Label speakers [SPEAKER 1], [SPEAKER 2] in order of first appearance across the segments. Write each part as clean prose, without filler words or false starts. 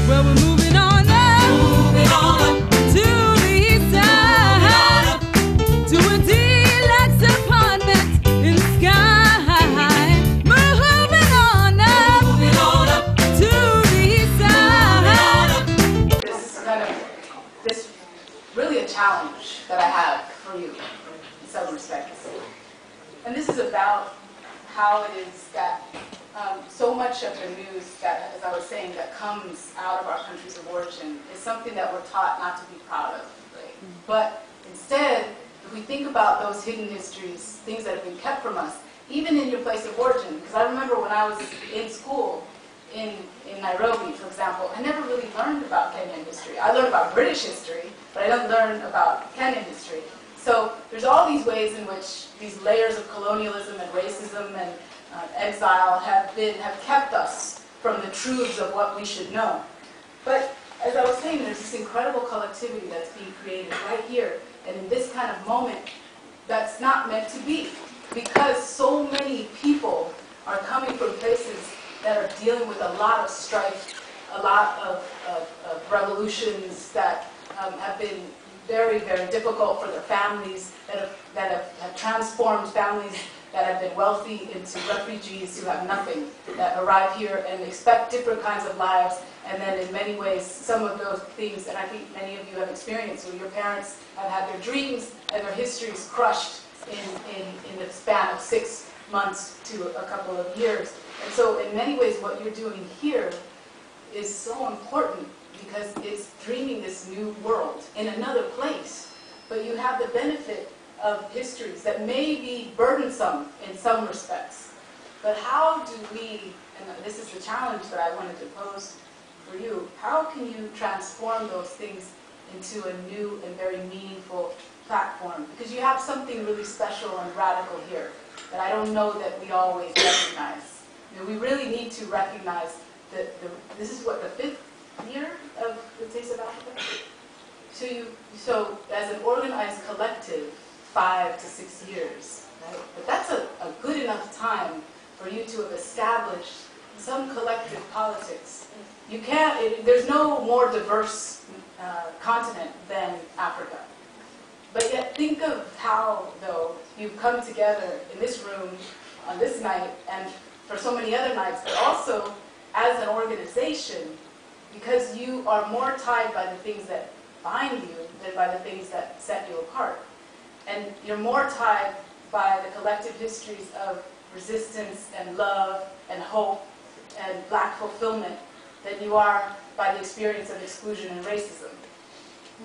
[SPEAKER 1] Well, we're moving on up to the east side, to a deluxe apartment in the sky. Moving on up to the east side.
[SPEAKER 2] This is kind of really a challenge that I have for you in some respects. And this is about how it is that so much of the news that, as I was saying, that comes out of our countries of origin is something that we're taught not to be proud of. Right? But instead, if we think about those hidden histories, things that have been kept from us, even in your place of origin, because I remember when I was in school in Nairobi, for example, I never really learned about Kenyan history. I learned about British history, but I didn't learn about Kenyan history. So there's all these ways in which these layers of colonialism and racism and exile have kept us from the truths of what we should know. But as I was saying, there's this incredible collectivity that's being created right here and in this kind of moment that's not meant to be, because so many people are coming from places that are dealing with a lot of strife, a lot of revolutions that have been very, very difficult for their families, that have transformed families that have been wealthy into refugees who have nothing, that arrive here and expect different kinds of lives, and then in many ways, some of those things, and I think many of you have experienced, where your parents have had their dreams and their histories crushed in the span of 6 months to a couple of years. And so in many ways, what you're doing here is so important, because it's dreaming this new world in another place. But you have the benefit of histories that may be burdensome in some respects. But how do we, and this is the challenge that I wanted to pose for you, how can you transform those things into a new and very meaningful platform? Because you have something really special and radical here that I don't know that we always recognize. You know, we really need to recognize that this is what, the 5th year of the Taste of Africa? So as an organized collective, 5 to 6 years, right? But that's a good enough time for you to have established some collective politics. You can't, there's no more diverse continent than Africa. But yet think of how, though, you've come together in this room on this night and for so many other nights, but also as an organization, because you are more tied by the things that bind you than by the things that set you apart. And you're more tied by the collective histories of resistance and love and hope and black fulfillment than you are by the experience of exclusion and racism.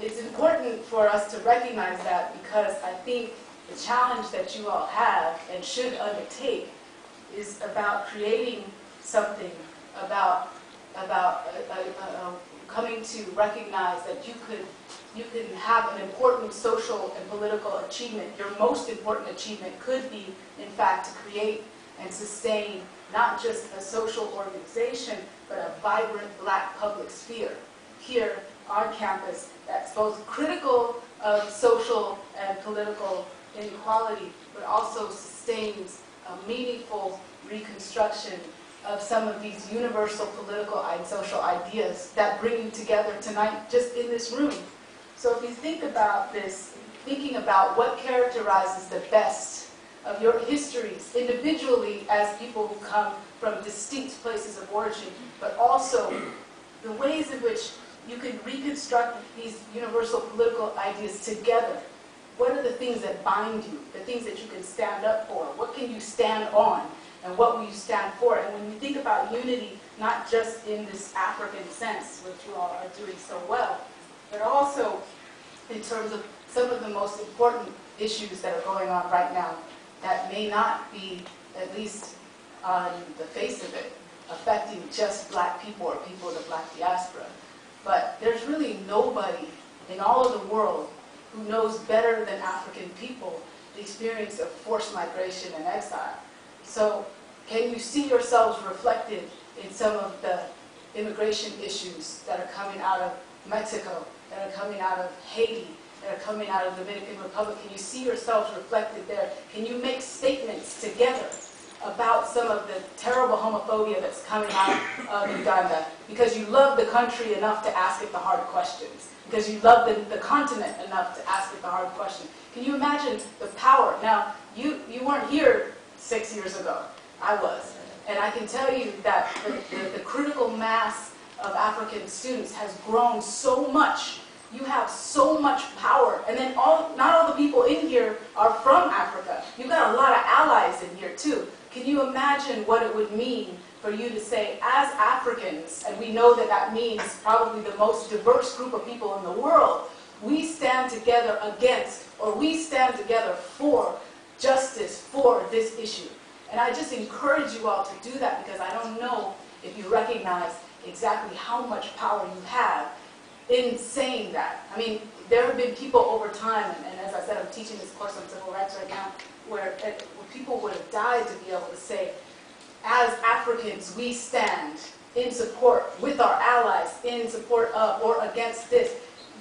[SPEAKER 2] It's important for us to recognize that, because I think the challenge that you all have and should undertake is about creating something, about coming to recognize that you can have an important social and political achievement. Your most important achievement could be, in fact, to create and sustain not just a social organization, but a vibrant black public sphere here on campus that's both critical of social and political inequality, but also sustains a meaningful reconstruction of some of these universal political and social ideas that bring you together tonight just in this room. So if you think about this, thinking about what characterizes the best of your histories individually as people who come from distinct places of origin, but also the ways in which you can reconstruct these universal political ideas together. What are the things that bind you, the things that you can stand up for? What can you stand on? And what will you stand for? And when you think about unity, not just in this African sense, which you all are doing so well, but also in terms of some of the most important issues that are going on right now that may not be, at least on the face of it, affecting just black people or people of the black diaspora. But there's really nobody in all of the world who knows better than African people the experience of forced migration and exile. So can you see yourselves reflected in some of the immigration issues that are coming out of Mexico, that are coming out of Haiti, that are coming out of the Dominican Republic? Can you see yourselves reflected there? Can you make statements together about some of the terrible homophobia that's coming out of Uganda, because you love the country enough to ask it the hard questions, because you love the continent enough to ask it the hard questions. Can you imagine the power? Now, you weren't here 6 years ago. I was. And I can tell you that the critical mass of African students has grown so much. You have so much power. And then not all the people in here are from Africa. You've got a lot of allies in here too. Can you imagine what it would mean for you to say, as Africans, and we know that that means probably the most diverse group of people in the world, we stand together against, or we stand together for justice for this issue. And I just encourage you all to do that, because I don't know if you recognize exactly how much power you have in saying that. I mean, there have been people over time, and as I said, I'm teaching this course on civil rights right now, where people would have died to be able to say, as Africans, we stand in support with our allies, in support of or against this.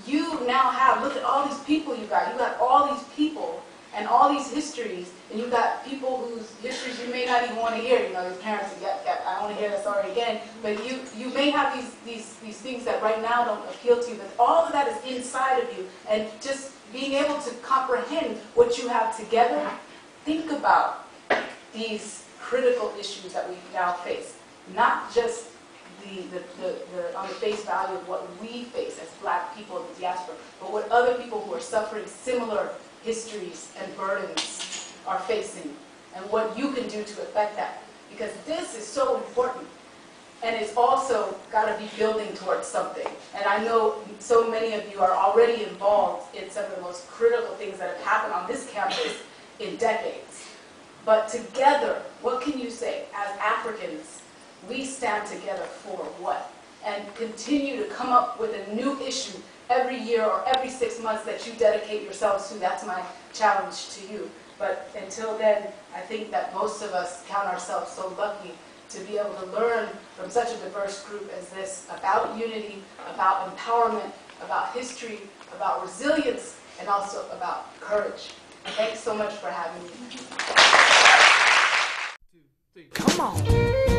[SPEAKER 2] You now have, look at all these people you got. You got all these people and all these histories, and you got people whose histories you may not even want to hear. You know, your parents, I want to hear that story again. But you may have these things that right now don't appeal to you, but all of that is inside of you. And just being able to comprehend what you have together, think about these critical issues that we now face. Not just on the face value of what we face as Black people in the diaspora, but what other people who are suffering similar histories and burdens are facing, and what you can do to affect that. Because this is so important, and it's also got to be building towards something. And I know so many of you are already involved in some of the most critical things that have happened on this campus in decades. But together, what can you say? As Africans, we stand together for what? And continue to come up with a new issue every year or every 6 months that you dedicate yourselves to. That's my challenge to you. But until then, I think that most of us count ourselves so lucky to be able to learn from such a diverse group as this about unity, about empowerment, about history, about resilience, and also about courage. Thanks so much for having me.
[SPEAKER 1] Come on.